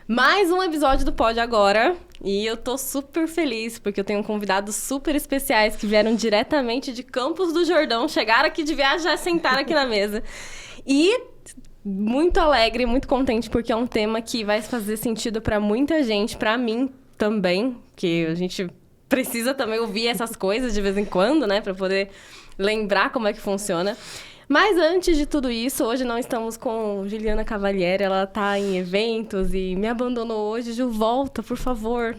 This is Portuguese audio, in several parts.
Mais um episódio do Pod Agora. E eu tô super feliz, porque eu tenho convidados super especiais que vieram diretamente de Campos do Jordão, chegaram aqui de viagem e já sentaram aqui na mesa. E muito alegre, muito contente, porque é um tema que vai fazer sentido pra muita gente, pra mim também, que a gente precisa também ouvir essas coisas de vez em quando, né, pra poder lembrar como é que funciona. Mas antes de tudo isso, hoje não estamos com Juliana Cavalieri, ela tá em eventos e me abandonou hoje. Ju, volta, por favor.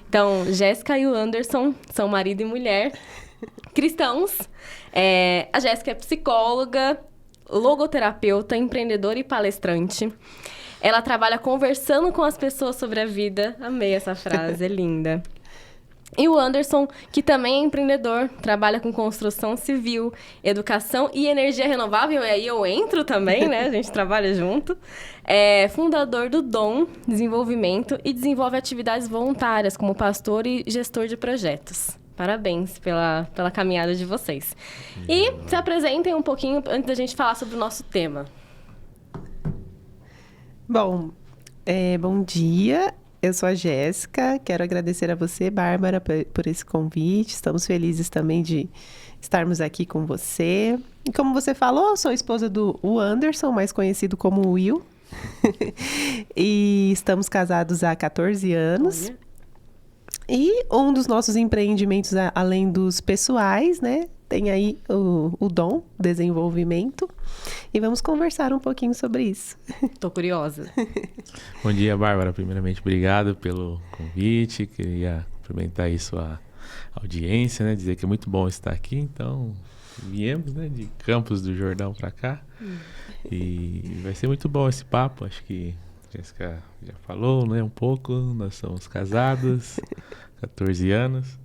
Então, Jéssica e o Anderson são marido e mulher, cristãos. A Jéssica é psicóloga, logoterapeuta, empreendedora e palestrante. Ela trabalha conversando com as pessoas sobre a vida. Amei essa frase, é linda. E o Anderson, que também é empreendedor, trabalha com construção civil, educação e energia renovável. E aí eu entro também, né? A gente trabalha junto. É fundador do Dom Desenvolvimento e desenvolve atividades voluntárias como pastor e gestor de projetos. Parabéns pela caminhada de vocês. E se apresentem um pouquinho antes da gente falar sobre o nosso tema. Bom, bom dia. Eu sou a Jéssica, quero agradecer a você, Bárbara, por esse convite. Estamos felizes também de estarmos aqui com você. E como você falou, sou esposa do Anderson, mais conhecido como Will. E estamos casados há 14 anos. Olha. E um dos nossos empreendimentos, além dos pessoais, né? Tem aí o Dom Desenvolvimento. E vamos conversar um pouquinho sobre isso. Tô curiosa. Bom dia, Bárbara. Primeiramente, obrigado pelo convite. Queria cumprimentar aí sua audiência, né? Dizer que é muito bom estar aqui. Então, viemos, né, de Campos do Jordão para cá. E vai ser muito bom esse papo. Acho que a Jéssica já falou, né, um pouco. Nós somos casados, 14 anos.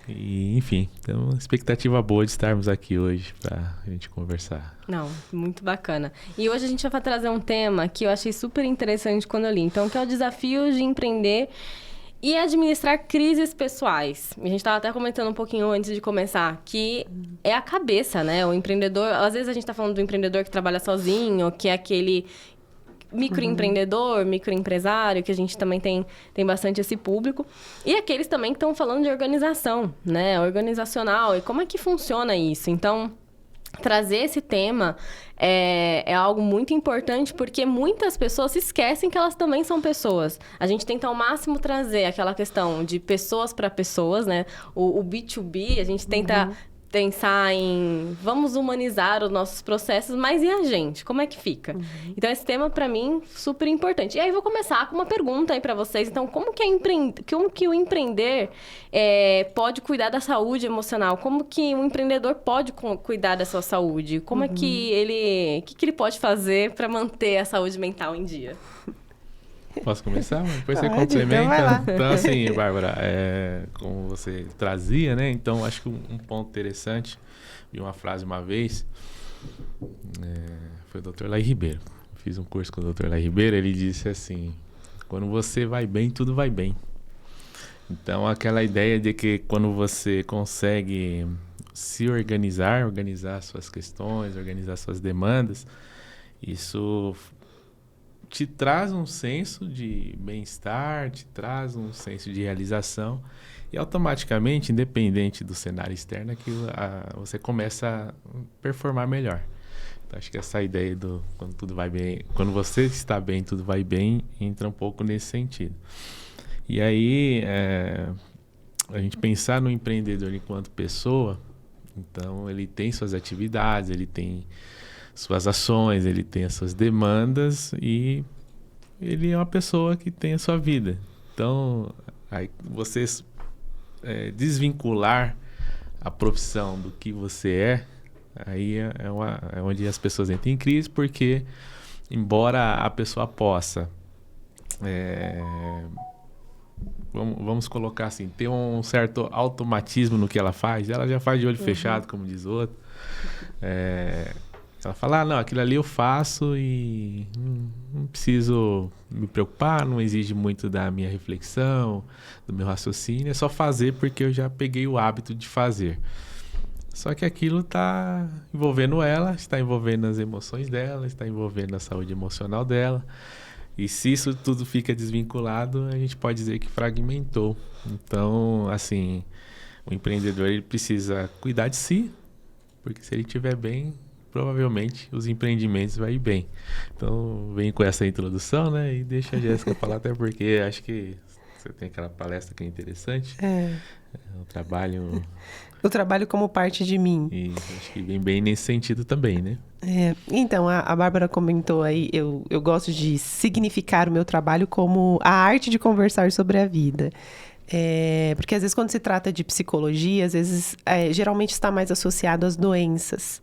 E, enfim, então uma expectativa boa de estarmos aqui hoje para a gente conversar. Não, muito bacana. E hoje a gente vai trazer um tema que eu achei super interessante quando eu li. Então, que é o desafio de empreender e administrar crises pessoais. A gente estava até comentando um pouquinho antes de começar, que é a cabeça, né? O empreendedor, às vezes a gente está falando do empreendedor que trabalha sozinho, que é aquele microempreendedor, microempresário, que a gente também tem bastante esse público. E aqueles também que estão falando de organização, né? Organizacional. E como é que funciona isso? Então, trazer esse tema é algo muito importante, porque muitas pessoas se esquecem que elas também são pessoas. A gente tenta ao máximo trazer aquela questão de pessoas para pessoas, né? O B2B, a gente tenta pensar em vamos humanizar os nossos processos, mas e a gente? Como é que fica? Então, esse tema, para mim, super importante. E aí, vou começar com uma pergunta aí para vocês. Então, como que o empreender pode cuidar da saúde emocional? Como que um empreendedor pode cuidar da sua saúde? Como é que ele pode fazer para manter a saúde mental em dia? Posso começar? Depois você Pode, complementa. então vai lá. Então, assim, Bárbara, como você trazia, né? Então, acho que um ponto interessante, vi uma frase uma vez, foi o Dr. Lai Ribeiro. Fiz um curso com o Dr. Lai Ribeiro, ele disse assim, quando você vai bem, tudo vai bem. Então, aquela ideia de que quando você consegue se organizar suas questões, organizar suas demandas, isso te traz um senso de bem-estar, te traz um senso de realização e automaticamente, independente do cenário externo, você começa a performar melhor. Então, acho que essa ideia do quando tudo vai bem, quando você está bem, tudo vai bem, entra um pouco nesse sentido. E aí, a gente pensar no empreendedor enquanto pessoa, então ele tem suas atividades, ele tem suas ações, ele tem as suas demandas e ele é uma pessoa que tem a sua vida. Então, aí você desvincular a profissão do que você aí é onde as pessoas entram em crise, porque embora a pessoa possa, vamos colocar assim, ter um certo automatismo no que ela já faz de olho fechado, como diz o outro. Ela fala, não, aquilo ali eu faço e não preciso me preocupar, não exige muito da minha reflexão, do meu raciocínio, é só fazer porque eu já peguei o hábito de fazer. Só que aquilo está envolvendo ela, está envolvendo as emoções dela, está envolvendo a saúde emocional dela. E se isso tudo fica desvinculado, a gente pode dizer que fragmentou. Então, assim, o empreendedor ele precisa cuidar de si, porque se ele estiver bem, provavelmente os empreendimentos vão ir bem. Então, vem com essa introdução, né? E deixa a Jéssica falar, até porque acho que você tem aquela palestra que é interessante. O trabalho... O trabalho como parte de mim. E acho que vem bem nesse sentido também, né? Então, a Bárbara comentou aí, eu gosto de significar o meu trabalho como a arte de conversar sobre a vida. Porque às vezes quando se trata de psicologia, às vezes geralmente está mais associado às doenças.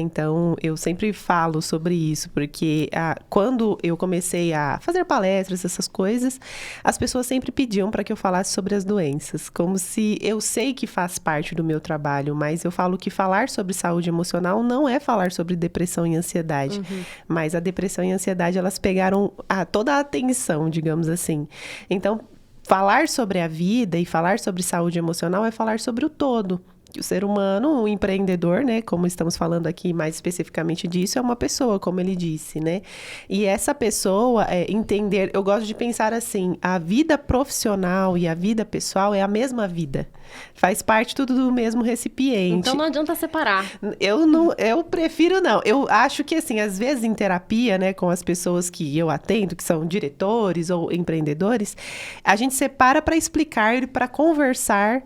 Então, eu sempre falo sobre isso, porque quando eu comecei a fazer palestras, essas coisas, as pessoas sempre pediam para que eu falasse sobre as doenças, como se eu sei que faz parte do meu trabalho, mas eu falo que falar sobre saúde emocional não é falar sobre depressão e ansiedade, mas a depressão e a ansiedade, elas pegaram toda a atenção, digamos assim. Então, falar sobre a vida e falar sobre saúde emocional é falar sobre o todo. O ser humano, o empreendedor, né, como estamos falando aqui mais especificamente disso, é uma pessoa, como ele disse, né? E essa pessoa, entender, eu gosto de pensar assim, a vida profissional e a vida pessoal é a mesma vida. Faz parte tudo do mesmo recipiente. Então não adianta separar. Eu prefiro não. Eu acho que, assim, às vezes em terapia, né, com as pessoas que eu atendo, que são diretores ou empreendedores, a gente separa para explicar e para conversar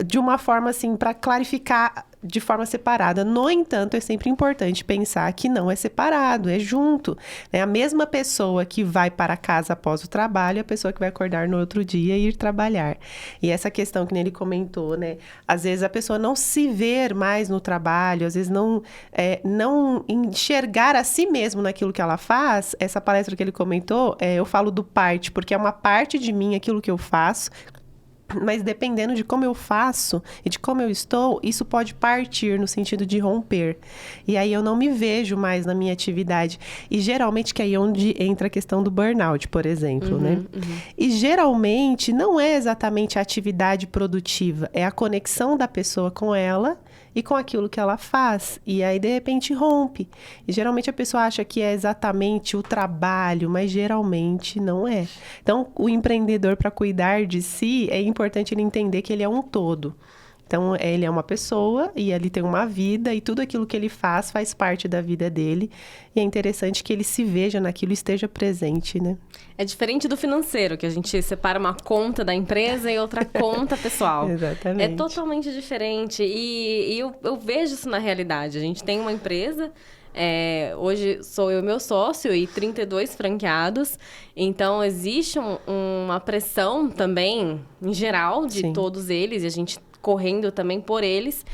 de uma forma, assim, para clarificar de forma separada. No entanto, é sempre importante pensar que não é separado, é junto. É a mesma pessoa que vai para casa após o trabalho, é a pessoa que vai acordar no outro dia e ir trabalhar. E essa questão que ele comentou, né? Às vezes a pessoa não se ver mais no trabalho, às vezes não enxergar a si mesmo naquilo que ela faz. Essa palestra que ele comentou, eu falo do parte, porque é uma parte de mim aquilo que eu faço. Mas dependendo de como eu faço e de como eu estou, isso pode partir no sentido de romper. E aí eu não me vejo mais na minha atividade. E geralmente que é aí onde entra a questão do burnout, por exemplo, né? E geralmente não é exatamente a atividade produtiva, é a conexão da pessoa com ela e com aquilo que ela faz. E aí, de repente, rompe. E geralmente a pessoa acha que é exatamente o trabalho, mas geralmente não é. Então, o empreendedor, para cuidar de si, é importante ele entender que ele é um todo. Então, ele é uma pessoa e ele tem uma vida e tudo aquilo que ele faz parte da vida dele. E é interessante que ele se veja naquilo e esteja presente, né? É diferente do financeiro, que a gente separa uma conta da empresa e outra conta pessoal. Exatamente. É totalmente diferente. E eu vejo isso na realidade. A gente tem uma empresa... hoje sou eu e meu sócio e 32 franqueados. Então, existe uma pressão também, em geral, de todos eles. E a gente correndo também por eles.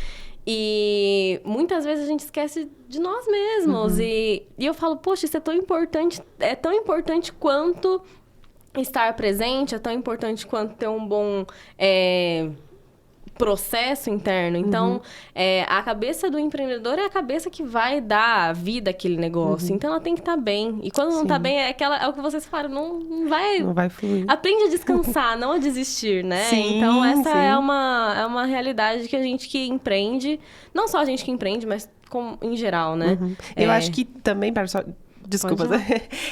E muitas vezes a gente esquece de nós mesmos. E eu falo, poxa, isso é tão importante quanto estar presente, é tão importante quanto ter um bom... processo interno. Então, a cabeça do empreendedor é a cabeça que vai dar vida àquele negócio. Então, ela tem que estar bem. E quando não está bem, é o que vocês falaram, não vai fluir. Aprende a descansar, não a desistir, né? Então, essa é uma realidade que a gente que empreende, não só a gente que empreende, mas em geral, né? Eu acho que também, pessoal... Desculpa,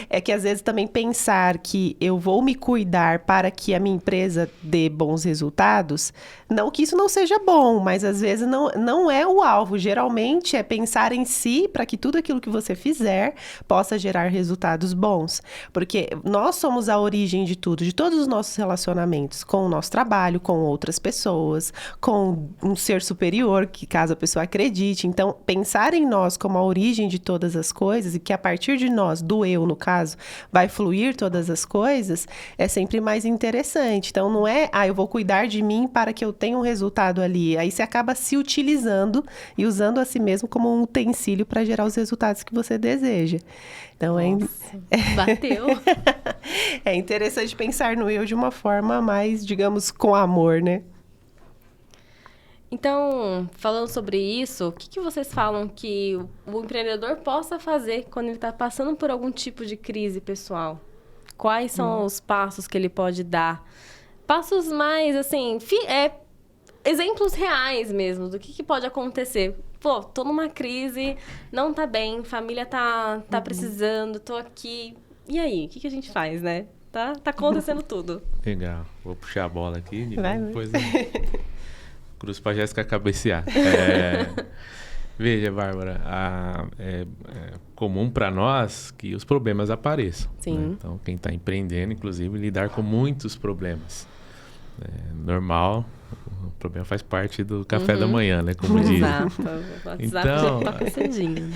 é que às vezes também pensar que eu vou me cuidar para que a minha empresa dê bons resultados, não que isso não seja bom, mas às vezes não é o alvo. Geralmente é pensar em si para que tudo aquilo que você fizer possa gerar resultados bons. Porque nós somos a origem de tudo, de todos os nossos relacionamentos, com o nosso trabalho, com outras pessoas, com um ser superior, que caso a pessoa acredite. Então, pensar em nós como a origem de todas as coisas e que a partir de nós, do eu, no caso, vai fluir todas as coisas, é sempre mais interessante. Então, não é, eu vou cuidar de mim para que eu tenha um resultado ali. Aí você acaba se utilizando e usando a si mesmo como um utensílio para gerar os resultados que você deseja. Então, bateu! É interessante pensar no eu de uma forma mais, digamos, com amor, né? Então, falando sobre isso, o que vocês falam que o empreendedor possa fazer quando ele está passando por algum tipo de crise pessoal? Quais são os passos que ele pode dar? Passos mais, assim, exemplos reais mesmo do que pode acontecer. Pô, tô numa crise, não tá bem, família tá precisando, tô aqui. E aí, o que a gente faz, né? Tá acontecendo tudo. Legal. Vou puxar a bola aqui. Vai. Depois cruz pra Jéssica cabecear. Veja, Bárbara, é comum para nós que os problemas apareçam. Sim. Né? Então, quem está empreendendo, inclusive, lidar com muitos problemas. É normal, o problema faz parte do café da manhã, né? Como dizem. Exato. O WhatsApp Então, já toca cedinho.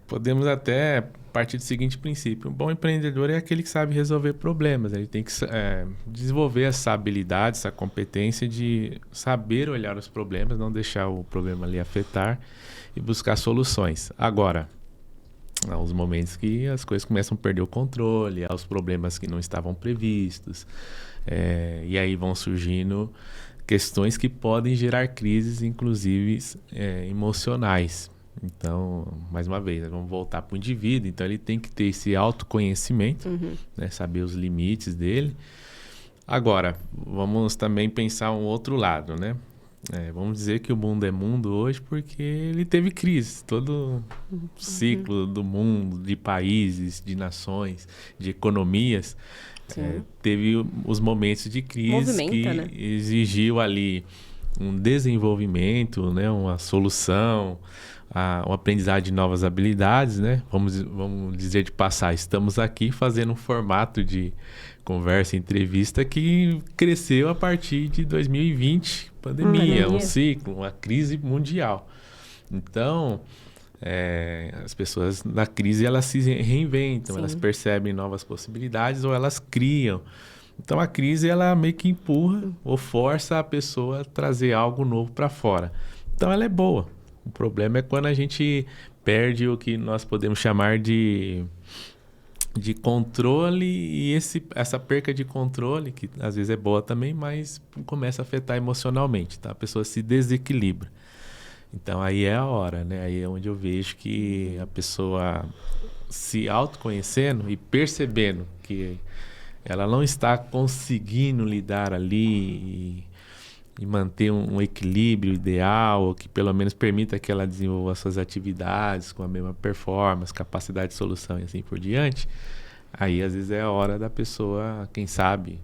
Podemos até partir do seguinte princípio: um bom empreendedor é aquele que sabe resolver problemas. Ele tem que desenvolver essa habilidade, essa competência de saber olhar os problemas, não deixar o problema ali afetar e buscar soluções. Agora, há os momentos que as coisas começam a perder o controle, há os problemas que não estavam previstos, e aí vão surgindo questões que podem gerar crises, inclusive emocionais. Então, mais uma vez, vamos voltar para o indivíduo. Então, ele tem que ter esse autoconhecimento, né, saber os limites dele. Agora, vamos também pensar um outro lado, né? Vamos dizer que o mundo é mundo hoje porque ele teve crise. Todo ciclo do mundo, de países, de nações, de economias, teve os momentos de crise que né? exigiu ali um desenvolvimento, né, uma solução, o aprendizado de novas habilidades, né? Vamos dizer de passar, estamos aqui fazendo um formato de conversa, entrevista que cresceu a partir de 2020, pandemia, um ciclo, uma crise mundial. Então, as pessoas na crise, elas se reinventam, elas percebem novas possibilidades ou elas criam. Então, a crise, ela meio que empurra ou força a pessoa a trazer algo novo para fora. Então, ela é boa. O problema é quando a gente perde o que nós podemos chamar de controle, e essa perca de controle, que às vezes é boa também, mas começa a afetar emocionalmente, tá? A pessoa se desequilibra. Então, aí é a hora, né? Aí é onde eu vejo que a pessoa se autoconhecendo e percebendo que ela não está conseguindo lidar ali e manter um equilíbrio ideal, ou que pelo menos permita que ela desenvolva suas atividades com a mesma performance, capacidade de solução e assim por diante. Aí, às vezes, é a hora da pessoa, quem sabe,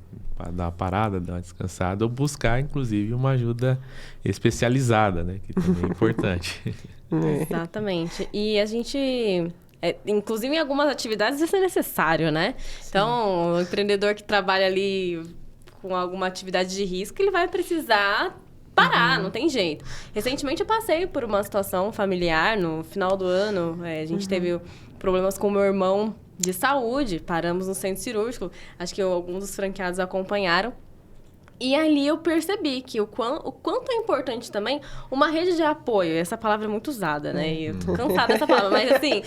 dar uma parada, dar uma descansada, ou buscar, inclusive, uma ajuda especializada, né? Que também é importante. Exatamente. E a gente... inclusive, em algumas atividades isso é necessário, né? Sim. Então, o empreendedor que trabalha ali com alguma atividade de risco, ele vai precisar parar, não tem jeito. Recentemente, eu passei por uma situação familiar no final do ano. A gente teve problemas com o meu irmão de saúde, paramos no centro cirúrgico. Acho que alguns dos franqueados acompanharam. E ali eu percebi que o quanto é importante também uma rede de apoio. Essa palavra é muito usada, né? E eu tô cansada dessa palavra. Mas, assim,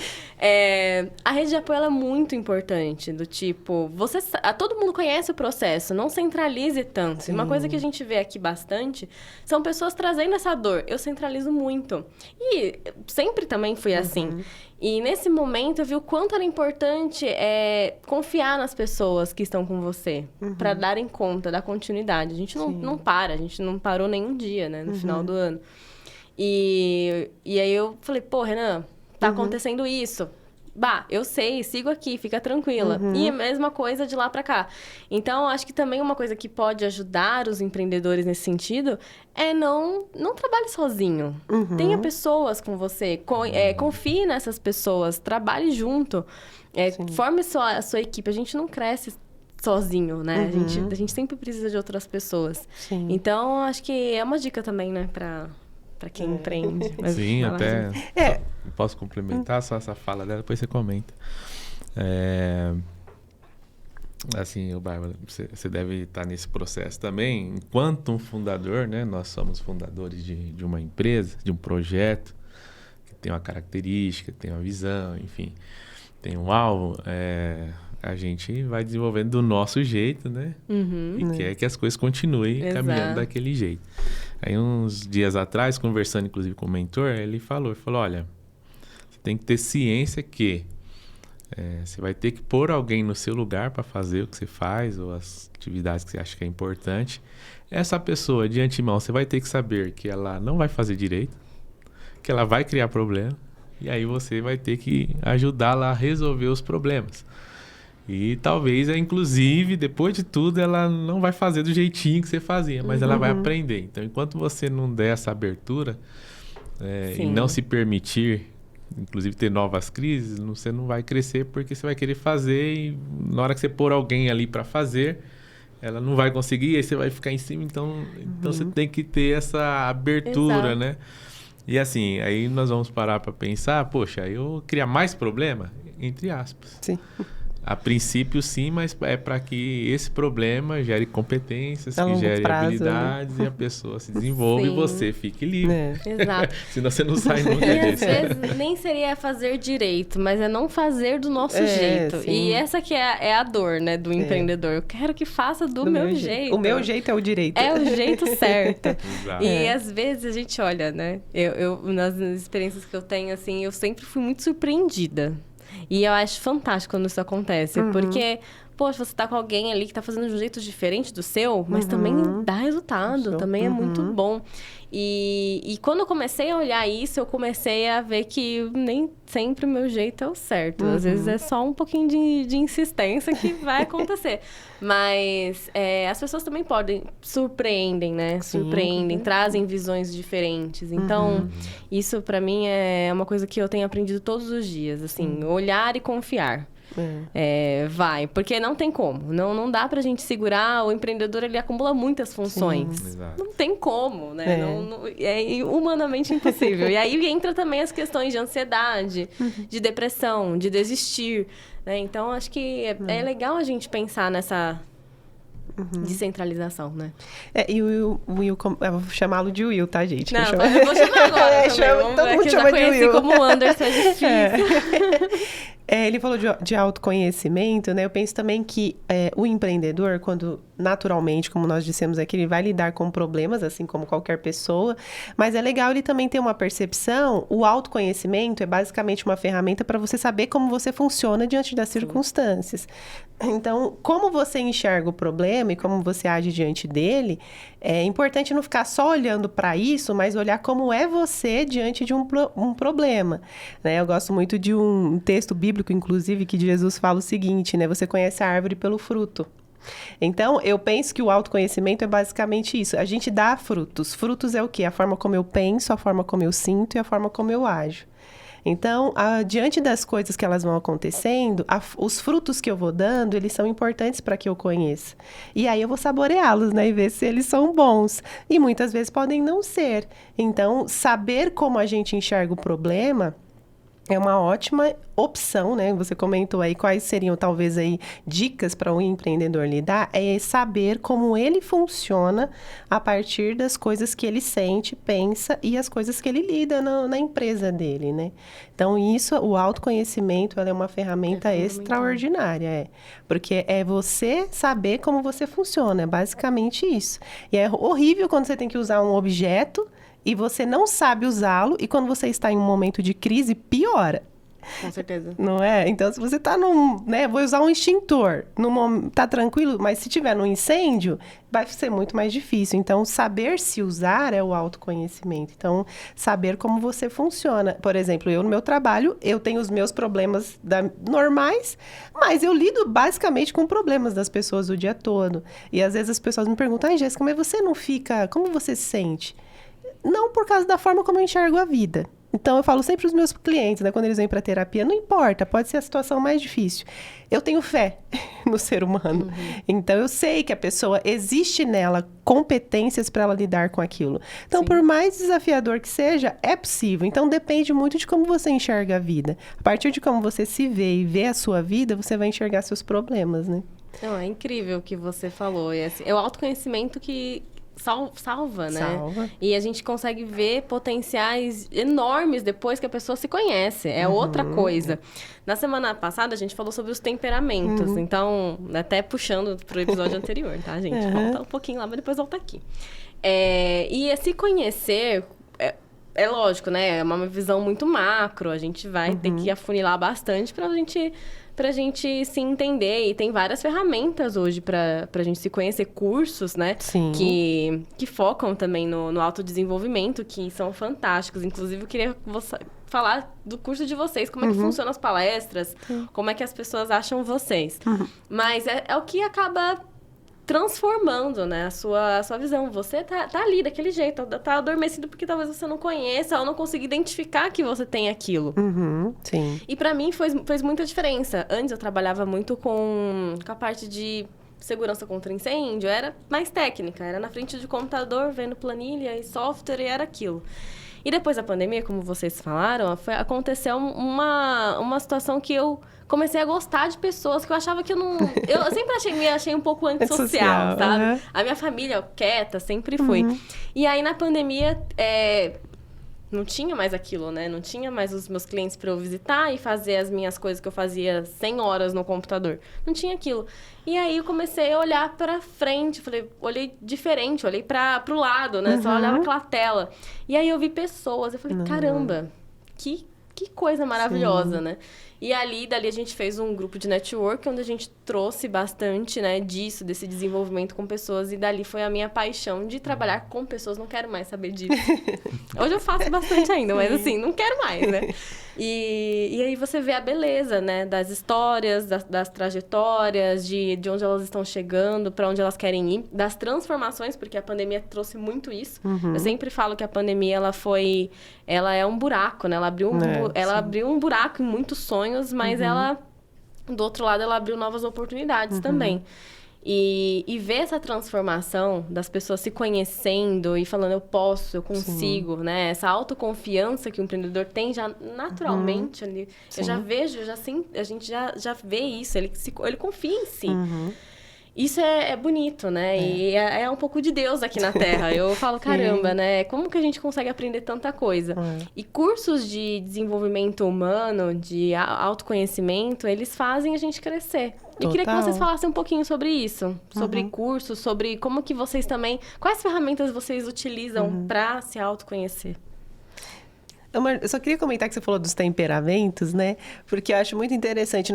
a rede de apoio ela é muito importante. Do tipo, todo mundo conhece o processo, não centralize tanto. E uma coisa que a gente vê aqui bastante são pessoas trazendo essa dor. Eu centralizo muito. E sempre também fui assim. E nesse momento eu vi o quanto era importante confiar nas pessoas que estão com você, para darem conta, dar continuidade. A gente não para, a gente não parou nenhum dia, né, no final do ano. E aí eu falei, pô, Renan, tá acontecendo isso. Bah, eu sei, sigo aqui, fica tranquila. E a mesma coisa de lá pra cá. Então, acho que também uma coisa que pode ajudar os empreendedores nesse sentido é não trabalhe sozinho. Tenha pessoas com você, confie nessas pessoas, trabalhe junto, forme a sua equipe. A gente não cresce sozinho, né? A gente sempre precisa de outras pessoas. Sim. Então, acho que é uma dica também, né, para quem empreende. Sim, até... Posso complementar só essa fala dela, depois você comenta. Assim, Bárbara, você deve estar nesse processo também. Enquanto um fundador, né? Nós somos fundadores de uma empresa, de um projeto, que tem uma característica, tem uma visão, enfim, tem um alvo. A gente vai desenvolvendo do nosso jeito, né? E quer que as coisas continuem caminhando daquele jeito. Aí, uns dias atrás, conversando inclusive com o mentor, ele falou, olha, você tem que ter ciência que você vai ter que pôr alguém no seu lugar para fazer o que você faz, ou as atividades que você acha que é importante. essa pessoa, de antemão, você vai ter que saber que ela não vai fazer direito, que ela vai criar problema, e aí você vai ter que ajudá-la a resolver os problemas. E talvez, inclusive, depois de tudo, ela não vai fazer do jeitinho que você fazia, mas ela vai aprender. Então, enquanto você não der essa abertura e não se permitir, inclusive, ter novas crises, você não vai crescer, porque você vai querer fazer e na hora que você pôr alguém ali para fazer, ela não vai conseguir, aí você vai ficar em cima. Então você tem que ter essa abertura, né? E assim, aí nós vamos parar para pensar, poxa, eu criar mais problema? Entre aspas. Sim. A princípio, sim, mas é para que esse problema gere competências, que gere habilidades, né? E a pessoa se desenvolva e você fique livre. Exato. Senão você não sai nunca disso. E às vezes nem seria fazer direito, mas é não fazer do nosso jeito. Sim. E essa que é a dor, né, do empreendedor. Eu quero que faça do meu jeito. O meu jeito é o direito. É o jeito certo. Exato. E às vezes a gente olha, né? Eu, nas experiências que eu tenho, assim, eu sempre fui muito surpreendida. E eu acho fantástico quando isso acontece, porque, poxa, você tá com alguém ali que tá fazendo de um jeito diferente do seu, mas também dá resultado, também é muito bom. E quando eu comecei a olhar isso, eu comecei a ver que nem sempre o meu jeito é o certo. Às vezes é só um pouquinho de insistência que vai acontecer. Mas as pessoas também surpreendem, né? Surpreendem, trazem visões diferentes. Então, isso pra mim é uma coisa que eu tenho aprendido todos os dias. Assim, olhar e confiar. Vai, porque não tem como. Não dá pra gente segurar. O empreendedor, ele acumula muitas funções. Não tem como, né? É humanamente impossível. E aí entra também as questões de ansiedade, de depressão, de desistir, né? Então, acho que é legal a gente pensar nessa descentralização, né? E o Will, eu vou chamá-lo de Will, tá, gente? Não, eu vou chamar agora também. Todo mundo eu chama já de conheci Will. como Anderson, é difícil. Ele falou de autoconhecimento, né? Eu penso também que o empreendedor, quando naturalmente, como nós dissemos aqui, ele vai lidar com problemas, assim como qualquer pessoa, mas é legal ele também ter uma percepção. O autoconhecimento é basicamente uma ferramenta para você saber como você funciona diante das circunstâncias. Então, como você enxerga o problema e como você age diante dele, é importante não ficar só olhando para isso, mas olhar como é você diante de um problema, né? Eu gosto muito de um texto bíblico, inclusive, que Jesus fala o seguinte, né? Você conhece a árvore pelo fruto. Então, eu penso que o autoconhecimento é basicamente isso. A gente dá frutos. Frutos é o quê? A forma como eu penso, a forma como eu sinto e a forma como eu ajo. Então, diante das coisas que elas vão acontecendo, os frutos que eu vou dando, eles são importantes para que eu conheça. E aí eu vou saboreá-los, né? E ver se eles são bons. E muitas vezes podem não ser. Então, saber como a gente enxerga o problema é uma ótima opção, né? Você comentou aí quais seriam, talvez, aí dicas para um empreendedor lidar. É saber como ele funciona a partir das coisas que ele sente, pensa e as coisas que ele lida na empresa dele, né? Então, o autoconhecimento, ela é uma ferramenta extraordinária, porque é você saber como você funciona, é basicamente isso. E é horrível quando você tem que usar um objeto e você não sabe usá-lo, e quando você está em um momento de crise, piora. Com certeza. Não é? Então, se você está vou usar um extintor, tá tranquilo, mas se tiver num incêndio, vai ser muito mais difícil. Então, saber se usar é o autoconhecimento. Então, saber como você funciona. Por exemplo, eu no meu trabalho, eu tenho os meus problemas normais, mas eu lido basicamente com problemas das pessoas o dia todo. E às vezes as pessoas me perguntam, Jéssica, mas você não fica... Como você se sente? Não por causa da forma como eu enxergo a vida. Então, eu falo sempre para os meus clientes, né, quando eles vêm para terapia, não importa, pode ser a situação mais difícil. Eu tenho fé no ser humano. Então, eu sei que a pessoa, existe nela competências para ela lidar com aquilo. Então, por mais desafiador que seja, é possível. Então, depende muito de como você enxerga a vida. A partir de como você se vê e vê a sua vida, você vai enxergar seus problemas, né? Não, é incrível o que você falou. É o autoconhecimento que... salva, né? Salva. E a gente consegue ver potenciais enormes depois que a pessoa se conhece. É outra coisa. Na semana passada, a gente falou sobre os temperamentos. Então, até puxando pro episódio anterior, tá, gente? Volta um pouquinho lá, mas depois volta aqui. E se conhecer... é lógico, né? É uma visão muito macro. A gente vai ter que afunilar bastante pra gente se entender. E tem várias ferramentas hoje pra gente se conhecer, cursos, né? Sim. Que focam também no autodesenvolvimento, que são fantásticos. Inclusive, eu queria falar do curso de vocês, como é que funcionam as palestras, como é que as pessoas acham vocês. Mas é o que acaba transformando, né, a sua visão. Você tá ali daquele jeito, tá adormecido porque talvez você não conheça ou não consiga identificar que você tem aquilo. Sim. E pra mim fez muita diferença. Antes eu trabalhava muito com a parte de segurança contra incêndio, era mais técnica, era na frente do computador, vendo planilha e software e era aquilo. E depois da pandemia, como vocês falaram, aconteceu uma situação que eu comecei a gostar de pessoas que eu achava que eu não... Eu sempre me achei um pouco antissocial, sabe? A minha família quieta sempre foi. E aí, na pandemia, não tinha mais aquilo, né? Não tinha mais os meus clientes para eu visitar e fazer as minhas coisas que eu fazia 100 horas no computador. Não tinha aquilo. E aí eu comecei a olhar para frente, olhei diferente, olhei para o lado, né? Só olhava aquela tela. E aí eu vi pessoas, eu falei, caramba, que coisa maravilhosa, né? E dali a gente fez um grupo de network, onde a gente trouxe bastante, né, desse desenvolvimento com pessoas. E dali foi a minha paixão de trabalhar com pessoas. Não quero mais saber disso. Hoje eu faço bastante ainda, mas assim, não quero mais, né? E aí você vê a beleza, né, das histórias, das trajetórias, de onde elas estão chegando, para onde elas querem ir, das transformações, porque a pandemia trouxe muito isso. Eu sempre falo que a pandemia, ela é um buraco, né? Ela abriu um buraco em muitos sonhos, mas do outro lado, ela abriu novas oportunidades também. E ver essa transformação das pessoas se conhecendo e falando, eu posso, eu consigo, né? Essa autoconfiança que o empreendedor tem já naturalmente ali. Eu já vejo, a gente já vê isso, ele confia em si. Isso é bonito, né? E é um pouco de Deus aqui na Terra. Eu falo, caramba, né? Como que a gente consegue aprender tanta coisa? E cursos de desenvolvimento humano, de autoconhecimento, eles fazem a gente crescer. E queria que vocês falassem um pouquinho sobre isso. Sobre cursos, sobre como que vocês também... Quais ferramentas vocês utilizam para se autoconhecer? Eu só queria comentar que você falou dos temperamentos, né? Porque eu acho muito interessante,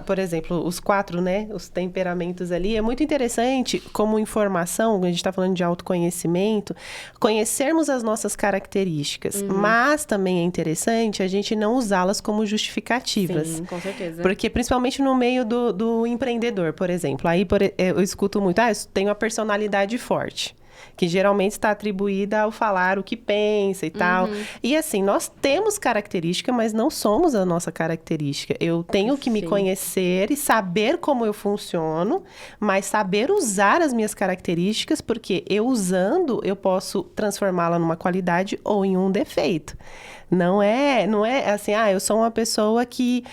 por exemplo, os 4, né? Os temperamentos ali. É muito interessante como informação, a gente está falando de autoconhecimento, conhecermos as nossas características. Mas também é interessante a gente não usá-las como justificativas. Sim, com certeza. Porque principalmente no meio do empreendedor, por exemplo. Aí eu escuto muito, eu tenho uma personalidade forte, que geralmente está atribuída ao falar o que pensa e tal. E assim, nós temos característica, mas não somos a nossa característica. Eu tenho que me conhecer e saber como eu funciono, mas saber usar as minhas características, porque eu usando, eu posso transformá-la numa qualidade ou em um defeito. Não é assim, eu sou uma pessoa que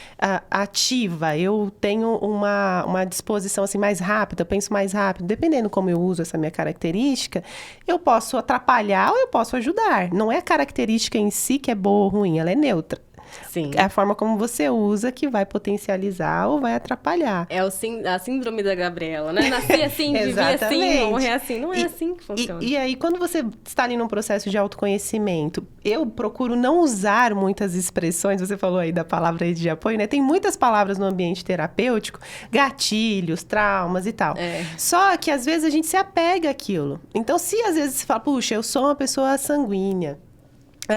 ativa, eu tenho uma disposição assim mais rápida, penso mais rápido. Dependendo como eu uso essa minha característica, eu posso atrapalhar ou eu posso ajudar. Não é a característica em si que é boa ou ruim, ela é neutra. Sim. É a forma como você usa que vai potencializar ou vai atrapalhar. É a síndrome da Gabriela, né? Nasci assim, vivi assim, morrer assim. Não é assim que funciona. E aí, quando você está ali num processo de autoconhecimento, eu procuro não usar muitas expressões, você falou aí da palavra aí de apoio, né? Tem muitas palavras no ambiente terapêutico, gatilhos, traumas e tal. Só que, às vezes, a gente se apega àquilo. Então, se às vezes você fala, puxa, eu sou uma pessoa sanguínea,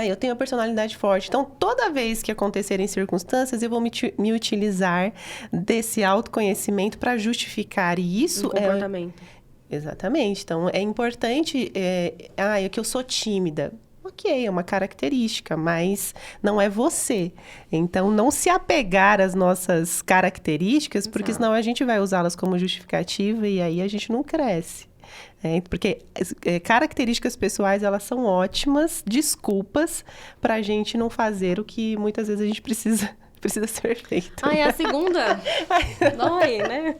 eu tenho uma personalidade forte. Então, toda vez que acontecerem circunstâncias, eu vou me utilizar desse autoconhecimento para justificar. E isso um comportamento. Exatamente. Então, é importante... é que eu sou tímida. Ok, é uma característica, mas não é você. Então, não se apegar às nossas características, porque senão a gente vai usá-las como justificativa e aí a gente não cresce. Porque características pessoais, elas são ótimas desculpas para a gente não fazer o que muitas vezes a gente precisa ser feito. É a segunda? Dói, né?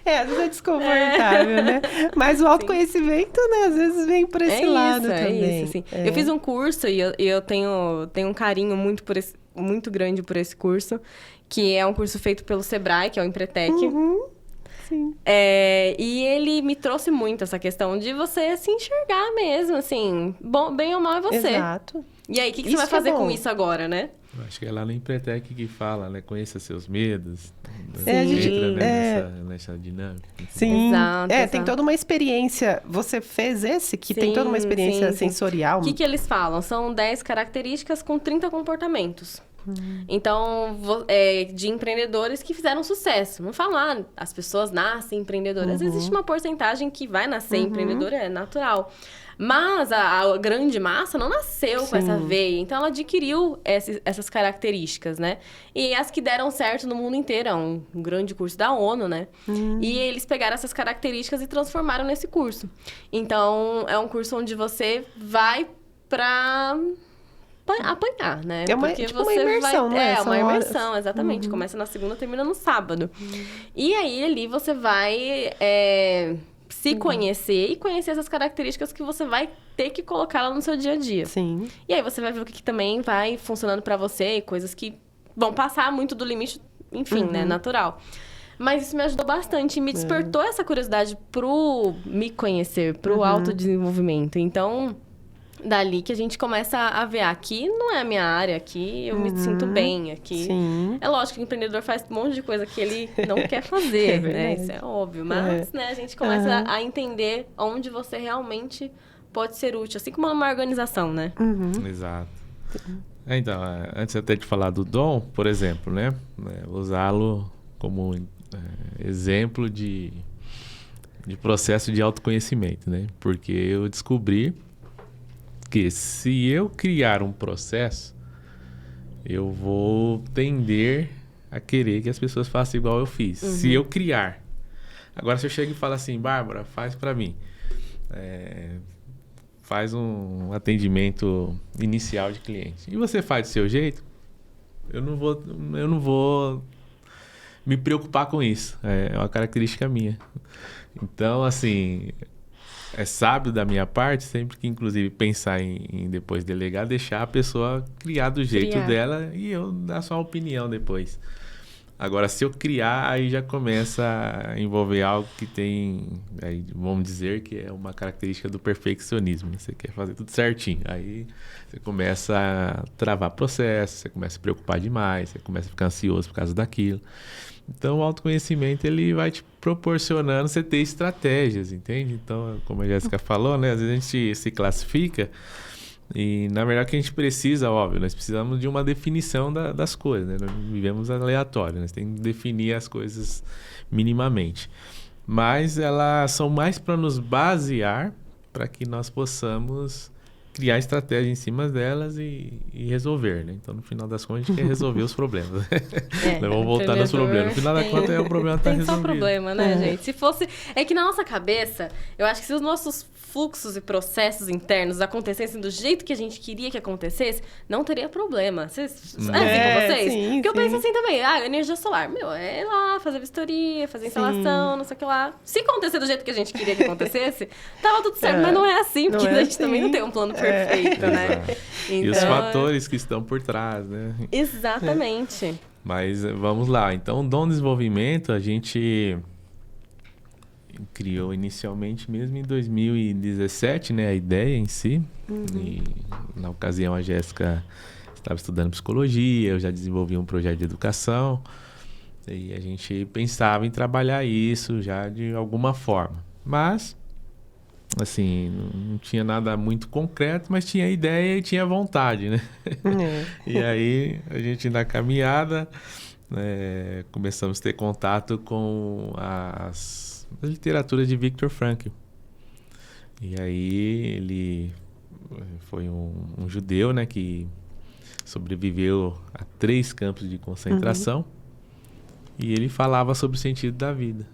Às vezes é desconfortável, né? Mas o autoconhecimento, né? Às vezes vem por esse lado também. É isso, sim. Eu fiz um curso e eu tenho um carinho muito grande por esse curso, que é um curso feito pelo Sebrae, que é o Empretec. Sim. E ele me trouxe muito essa questão de você se enxergar mesmo, assim, bem ou mal é você. Exato. E aí, o que você Isso vai é fazer com bom. isso agora, né? Eu acho que é lá no Empretec que fala, né? Conheça seus medos. É, a gente- Entra, né, é. nessa dinâmica. Sim. Exato, Tem exato. toda uma experiência. Você fez esse que tem toda uma Sim, experiência sim, sim. sensorial. O que eles falam? São 10 características com 30 comportamentos. Então, de empreendedores que fizeram sucesso. Não falar, as pessoas nascem empreendedoras. Existe uma porcentagem que vai nascer empreendedora, é natural. Mas a grande massa não nasceu com essa veia. Então, ela adquiriu essas características, né? E as que deram certo no mundo inteiro. É um grande curso da ONU, né? E eles pegaram essas características e transformaram nesse curso. Então, é um curso onde você vai pra apanhar, né? É uma- Porque tipo uma imersão, não é? É, São uma horas. imersão, exatamente. Começa na segunda, termina no sábado. E aí, ali, você vai se conhecer e conhecer essas características que você vai ter que colocar lá no seu dia a dia. Sim. E aí, você vai ver o que também vai funcionando pra você e coisas que vão passar muito do limite, enfim, né? Natural. Mas isso me ajudou bastante e me despertou essa curiosidade pro me conhecer, pro autodesenvolvimento. Então, dali que a gente começa a ver, aqui não é a minha área, aqui eu me sinto bem, aqui... Sim. É lógico que o empreendedor faz um monte de coisa que ele não quer fazer, É né? verdade. Isso é óbvio. Mas, né, a gente começa a entender onde você realmente pode ser útil. Assim como numa organização, né? Exato. Então, antes até de falar do dom, por exemplo, né? Usá-lo como exemplo de processo de autoconhecimento, né? Porque eu descobri que se eu criar um processo, eu vou tender a querer que as pessoas façam igual eu fiz. Se eu criar. Agora, se eu chego e falo assim, Bárbara, faz pra mim. Faz um atendimento inicial de cliente. E você faz do seu jeito, eu não vou me preocupar com isso. É uma característica minha. Então, assim, é sábio da minha parte, sempre que, inclusive, pensar em depois delegar, deixar a pessoa criar do jeito dela e eu dar só uma opinião depois. Agora, se eu criar, aí já começa a envolver algo que tem, aí, vamos dizer, que é uma característica do perfeccionismo. Você quer fazer tudo certinho. Aí você começa a travar processo, você começa a se preocupar demais, você começa a ficar ansioso por causa daquilo. Então, o autoconhecimento, ele vai te proporcionando você ter estratégias, entende? Então, como a Jéssica falou, né? Às vezes a gente se classifica e, na verdade, o que a gente precisa, óbvio, nós precisamos de uma definição das coisas, né? Nós vivemos aleatório, nós temos que definir as coisas minimamente. Mas elas são mais para nos basear, para que nós possamos criar estratégia em cima delas e resolver, né? Então, no final das contas, a gente quer resolver os problemas. Nós vamos voltar nos problemas. No final das contas, o problema está resolvido. Tem só problema, né, gente? Se fosse... É que na nossa cabeça, eu acho que se os nossos fluxos e processos internos acontecessem do jeito que a gente queria que acontecesse, não teria problema. É assim com vocês? Sim, Porque eu penso sim. assim também. Energia solar. É lá, fazer vistoria, fazer instalação, não sei o que lá. Se acontecer do jeito que a gente queria que acontecesse, tava tudo certo. Mas não é assim, porque a gente também não tem um plano perfeito, né? Exato. Então, E os fatores que estão por trás, né? Exatamente. Mas vamos lá. Então, o Dom Desenvolvimento, a gente criou inicialmente mesmo em 2017, né? A ideia em si. E, na ocasião, a Jéssica estava estudando psicologia, eu já desenvolvi um projeto de educação. E a gente pensava em trabalhar isso já de alguma forma. Mas, assim, não tinha nada muito concreto, mas tinha ideia e tinha vontade, né? E aí, a gente na caminhada, começamos a ter contato com as literaturas de Viktor Frankl. E aí, ele foi um judeu, né, que sobreviveu a 3 campos de concentração. E ele falava sobre o sentido da vida.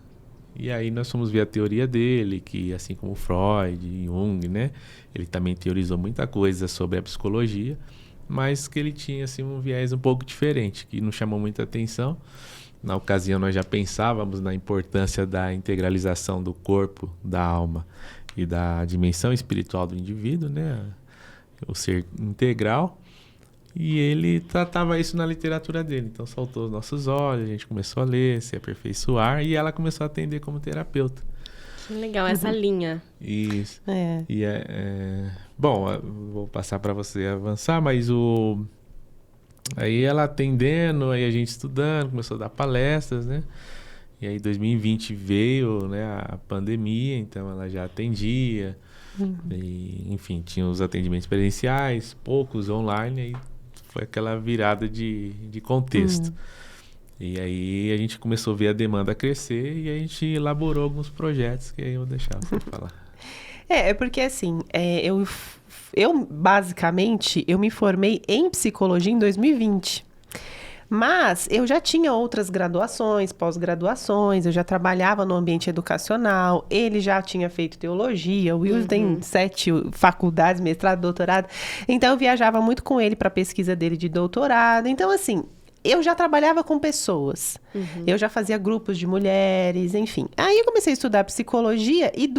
E aí nós fomos ver a teoria dele, que assim como Freud e Jung, né? Ele também teorizou muita coisa sobre a psicologia, mas que ele tinha assim, um viés um pouco diferente, que nos chamou muita atenção. Na ocasião nós já pensávamos na importância da integralização do corpo, da alma e da dimensão espiritual do indivíduo, né? O ser integral. E ele tratava isso na literatura dele. Então, saltou os nossos olhos, a gente começou a ler, se aperfeiçoar, e ela começou a atender como terapeuta. Que legal, essa linha. Isso. É. E bom, eu vou passar para você avançar, mas aí ela atendendo, aí a gente estudando, começou a dar palestras, né? E aí 2020 veio, né, a pandemia, então ela já atendia. E, enfim, tinha os atendimentos presenciais, poucos online, aí foi aquela virada de contexto. E aí a gente começou a ver a demanda crescer e a gente elaborou alguns projetos que aí eu vou deixar você falar. É porque assim, eu basicamente, eu me formei em psicologia em 2020. Mas eu já tinha outras graduações, pós-graduações, eu já trabalhava no ambiente educacional, ele já tinha feito teologia, o Will tem 7 faculdades, mestrado, doutorado. Então eu viajava muito com ele para a pesquisa dele de doutorado. Então assim, eu já trabalhava com pessoas, eu já fazia grupos de mulheres, enfim. Aí eu comecei a estudar psicologia e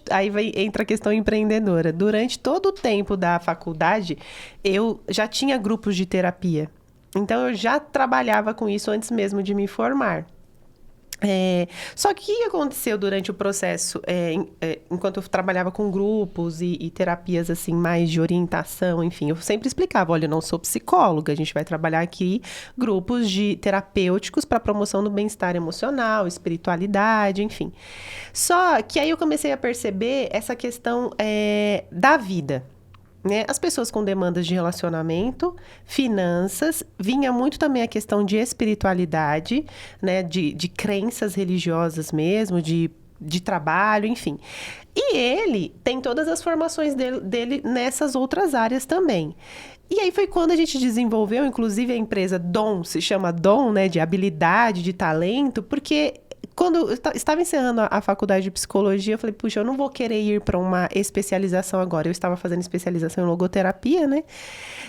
aí entra a questão empreendedora. Durante todo o tempo da faculdade, eu já tinha grupos de terapia. Então, eu já trabalhava com isso antes mesmo de me formar. Só que o que aconteceu durante o processo, enquanto eu trabalhava com grupos e terapias assim, mais de orientação, enfim, eu sempre explicava, olha, eu não sou psicóloga, a gente vai trabalhar aqui grupos de terapêuticos para promoção do bem-estar emocional, espiritualidade, enfim. Só que aí eu comecei a perceber essa questão da vida. Né? As pessoas com demandas de relacionamento, finanças, vinha muito também a questão de espiritualidade, né? De crenças religiosas mesmo, de trabalho, enfim. E ele tem todas as formações dele nessas outras áreas também. E aí foi quando a gente desenvolveu, inclusive a empresa Dom, se chama Dom, né? De habilidade, de talento, porque quando eu estava encerrando a faculdade de psicologia, eu falei, puxa, eu não vou querer ir para uma especialização agora. Eu estava fazendo especialização em logoterapia, né?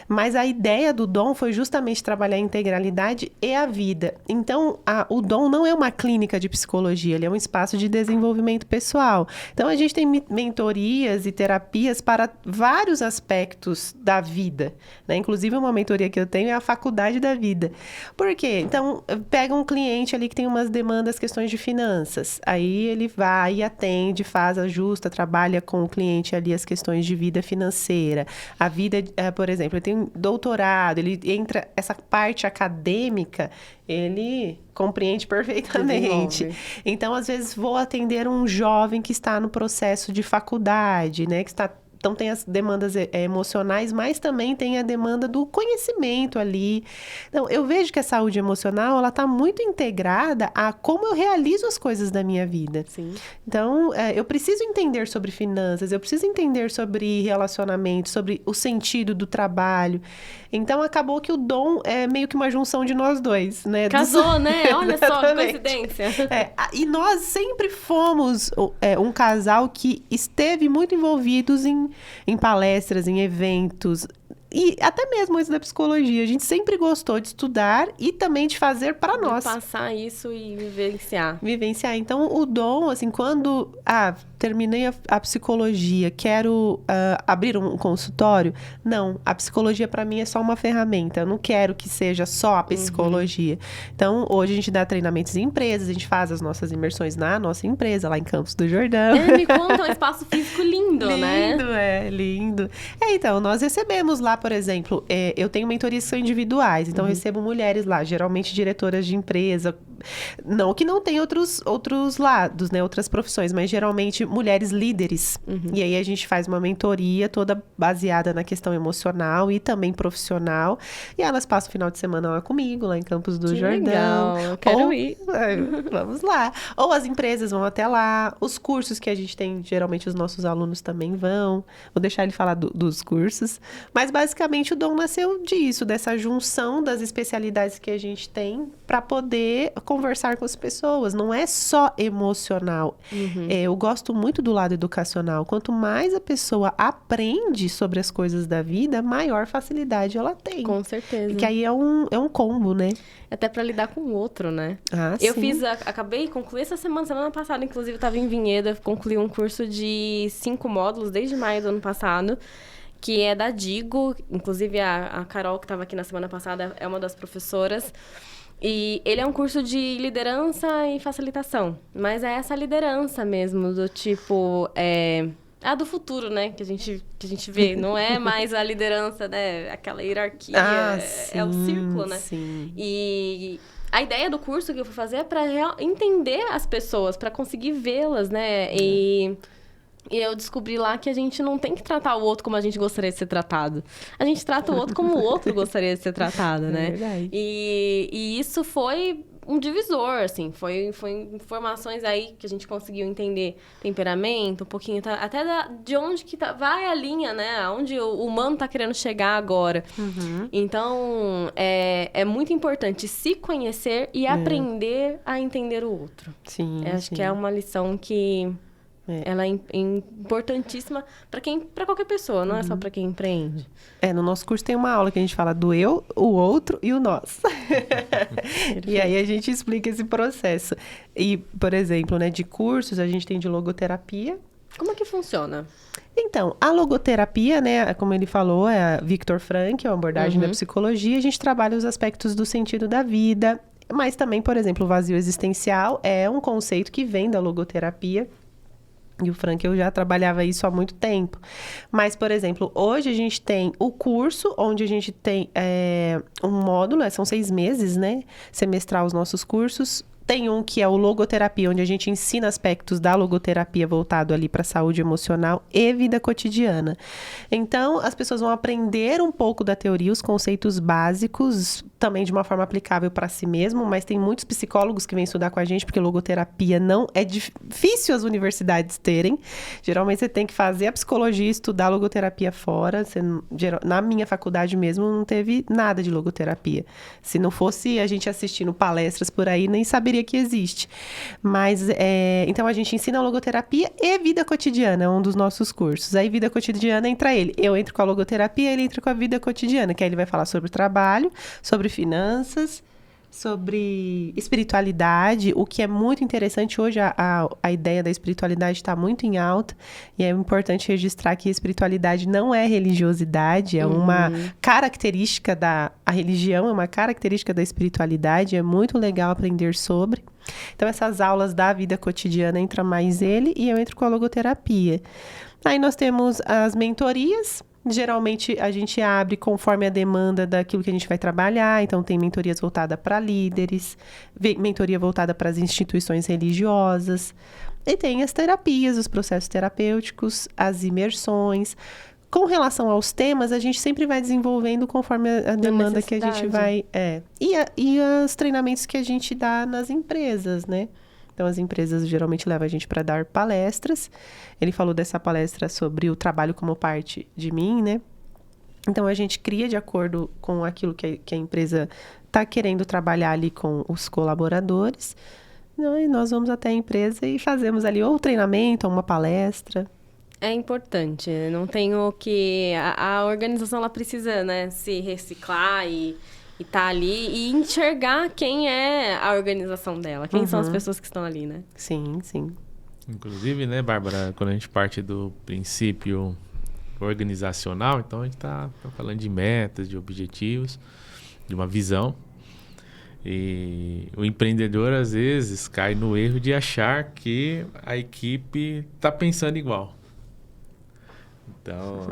Mas a ideia do Dom foi justamente trabalhar a integralidade e a vida. Então, o Dom não é uma clínica de psicologia, ele é um espaço de desenvolvimento pessoal. Então, a gente tem mentorias e terapias para vários aspectos da vida, né? Inclusive, uma mentoria que eu tenho é a faculdade da vida. Por quê? Então, pega um cliente ali que tem umas demandas, questões de finanças. Aí ele vai, atende, faz, ajusta, trabalha com o cliente ali as questões de vida financeira. A vida, por exemplo, ele tem doutorado, ele entra, essa parte acadêmica, ele compreende perfeitamente. Desenvolve. Então, às vezes, vou atender um jovem que está no processo de faculdade, né? Então, tem as demandas emocionais, mas também tem a demanda do conhecimento ali. Então, eu vejo que a saúde emocional, ela está muito integrada a como eu realizo as coisas da minha vida. Sim. Então, eu preciso entender sobre finanças, eu preciso entender sobre relacionamento, sobre o sentido do trabalho. Então, acabou que o Dom é meio que uma junção de nós dois, né? Casou, né? Olha só, que coincidência. E nós sempre fomos um casal que esteve muito envolvidos em palestras, em eventos, e até mesmo antes da psicologia. A gente sempre gostou de estudar e também de fazer para nós. Passar isso e vivenciar. Então, o Dom, assim, quando terminei a psicologia, quero abrir um consultório, não, a psicologia para mim é só uma ferramenta, eu não quero que seja só a psicologia. Então, hoje a gente dá treinamentos em empresas, a gente faz as nossas imersões na nossa empresa, lá em Campos do Jordão. Me conta, um espaço físico lindo, né? Lindo. Então, nós recebemos lá, por exemplo, eu tenho mentorias que são individuais, então eu recebo mulheres lá, geralmente diretoras de empresa, não que não tem outros lados, né, outras profissões, mas geralmente mulheres líderes. E aí a gente faz uma mentoria toda baseada na questão emocional e também profissional, e elas passam o final de semana lá comigo, lá em Campos do Jordão. Legal, eu quero ir. Vamos lá. Ou as empresas vão até lá, os cursos que a gente tem, geralmente os nossos alunos também vão. Vou deixar ele falar dos cursos, mas basicamente o Dom nasceu disso, dessa junção das especialidades que a gente tem para poder conversar com as pessoas. Não é só emocional. Eu gosto muito do lado educacional. Quanto mais a pessoa aprende sobre as coisas da vida, maior facilidade ela tem. Com certeza. Porque aí é um combo, né? Até para lidar com o outro, né? Eu acabei de concluir essa semana passada, inclusive, eu estava em Vinhedo, concluí um curso de 5 módulos desde maio do ano passado, que é da Digo. Inclusive, a Carol, que estava aqui na semana passada, é uma das professoras. E ele é um curso de liderança e facilitação. Mas é essa liderança mesmo, do tipo... a do futuro, né? Que a gente vê. Não é mais a liderança, né? Aquela hierarquia. É o círculo, né? Sim. E a ideia do curso que eu fui fazer é para entender as pessoas, para conseguir vê-las, né? E eu descobri lá que a gente não tem que tratar o outro como a gente gostaria de ser tratado. A gente trata o outro como o outro gostaria de ser tratado, né? É verdade. E isso foi um divisor, assim. Foi informações aí que a gente conseguiu entender temperamento, um pouquinho... até de onde que vai a linha, né? Aonde o humano tá querendo chegar agora. Uhum. Então, é muito importante se conhecer e aprender a entender o outro. Sim, Eu acho que é uma lição que... ela é importantíssima para qualquer pessoa, não é só para quem empreende. No nosso curso tem uma aula que a gente fala do eu, o outro e o nós. E aí a gente explica esse processo. E, por exemplo, né, de cursos, a gente tem de logoterapia. Como é que funciona? Então, a logoterapia, né, como ele falou, é a Viktor Frankl, é uma abordagem da psicologia. A gente trabalha os aspectos do sentido da vida, mas também, por exemplo, o vazio existencial é um conceito que vem da logoterapia. E o Frankl já trabalhava isso há muito tempo. Mas, por exemplo, hoje a gente tem o curso, onde a gente tem um módulo, são 6 meses, né? Semestral os nossos cursos. Tem um que é o logoterapia, onde a gente ensina aspectos da logoterapia voltado ali para saúde emocional e vida cotidiana. Então, as pessoas vão aprender um pouco da teoria, os conceitos básicos, também de uma forma aplicável para si mesmo, mas tem muitos psicólogos que vêm estudar com a gente, porque logoterapia não é difícil as universidades terem. Geralmente você tem que fazer a psicologia e estudar a logoterapia fora. Na minha faculdade mesmo não teve nada de logoterapia. Se não fosse a gente assistindo palestras por aí, nem saberia que existe. Mas, então a gente ensina logoterapia e vida cotidiana, é um dos nossos cursos. Aí vida cotidiana entra ele. Eu entro com a logoterapia, ele entra com a vida cotidiana, que aí ele vai falar sobre trabalho, sobre finanças, sobre espiritualidade, o que é muito interessante. Hoje a ideia da espiritualidade está muito em alta, e é importante registrar que a espiritualidade não é religiosidade, é uma característica a religião é uma característica da espiritualidade, é muito legal aprender sobre. Então, essas aulas da vida cotidiana entra mais ele, e eu entro com a logoterapia. Aí nós temos as mentorias. Geralmente, a gente abre conforme a demanda daquilo que a gente vai trabalhar. Então, tem mentorias voltadas para líderes, mentoria voltada para as instituições religiosas. E tem as terapias, os processos terapêuticos, as imersões. Com relação aos temas, a gente sempre vai desenvolvendo conforme a demanda que a gente vai... E os treinamentos que a gente dá nas empresas, né? Então, as empresas geralmente levam a gente para dar palestras. Ele falou dessa palestra sobre o trabalho como parte de mim, né? Então, a gente cria de acordo com aquilo que a empresa está querendo trabalhar ali com os colaboradores. E nós vamos até a empresa e fazemos ali ou treinamento, ou uma palestra. É importante. Não tenho que... A organização, ela precisa, né, se reciclar e tá ali e enxergar quem é a organização dela. Quem são as pessoas que estão ali, né? Sim, sim. Inclusive, né, Bárbara, quando a gente parte do princípio organizacional, então a gente tá falando de metas, de objetivos, de uma visão. E o empreendedor, às vezes, cai no erro de achar que a equipe tá pensando igual. Então,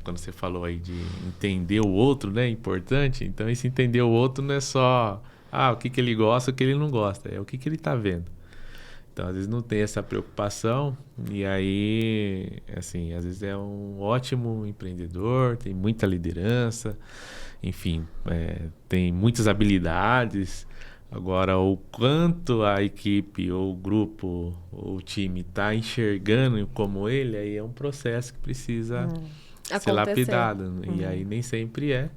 quando você falou aí de entender o outro, né, é importante. Então, esse entender o outro não é só o que ele gosta, o que ele não gosta. É o que ele está vendo. Então, às vezes não tem essa preocupação. E aí, assim, às vezes é um ótimo empreendedor, tem muita liderança, enfim, tem muitas habilidades. Agora, o quanto a equipe, ou o grupo, ou o time está enxergando como ele, aí é um processo que precisa ser lapidado. E aí nem sempre é.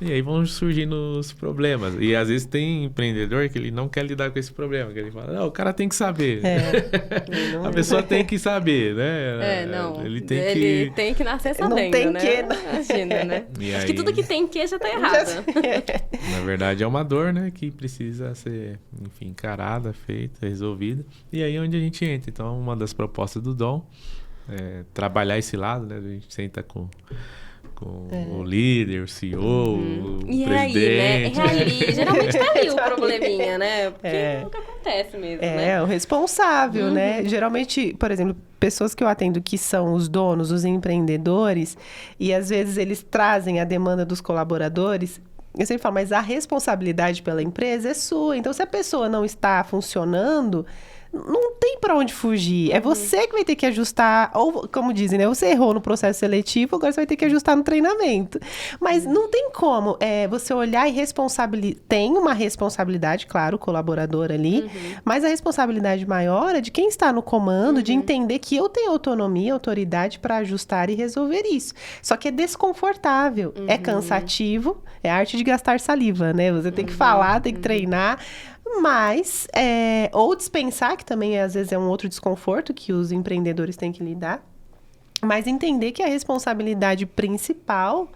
E aí vão surgindo os problemas. E às vezes tem empreendedor que ele não quer lidar com esse problema. Que ele fala, não, o cara tem que saber. A pessoa tem que saber, né? Ele tem que nascer sabendo, não tem né? Que, Imagina, né? Acho aí, que tudo que tem que já tá errado. Na verdade, é uma dor, né? Que precisa ser, enfim, encarada, feita, resolvida. E aí é onde a gente entra. Então, uma das propostas do Dom trabalhar esse lado, né? A gente senta com o líder, o CEO, o presidente. Aí, né? Ali, geralmente tá ali o probleminha, né? Porque é o que acontece mesmo, né? É, o responsável, né? Geralmente, por exemplo, pessoas que eu atendo que são os donos, os empreendedores, e às vezes eles trazem a demanda dos colaboradores. Eu sempre falo, mas a responsabilidade pela empresa é sua. Então, se a pessoa não está funcionando, não tem para onde fugir. É você que vai ter que ajustar, ou como dizem, né? Você errou no processo seletivo, agora você vai ter que ajustar no treinamento. Mas não tem como você olhar e responsabilizar. Tem uma responsabilidade, claro, o colaborador ali, mas a responsabilidade maior é de quem está no comando, de entender que eu tenho autonomia, autoridade para ajustar e resolver isso. Só que é desconfortável, é cansativo, é a arte de gastar saliva, né? Você tem que falar, tem que treinar. Mas, ou dispensar, que também às vezes é um outro desconforto que os empreendedores têm que lidar. Mas entender que a responsabilidade principal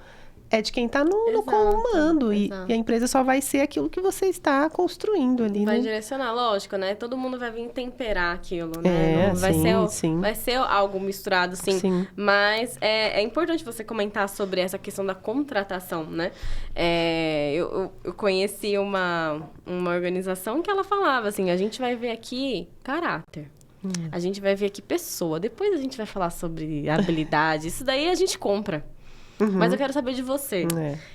é de quem está no comando. E a empresa só vai ser aquilo que você está construindo ali, vai né? direcionar, lógico, né? Todo mundo vai vir temperar aquilo, né? Não vai ser algo misturado, sim. Mas é importante você comentar sobre essa questão da contratação, né? Eu conheci uma organização que ela falava assim, a gente vai ver aqui caráter. A gente vai ver aqui pessoa. Depois a gente vai falar sobre habilidade. Isso daí a gente compra. Mas eu quero saber de você.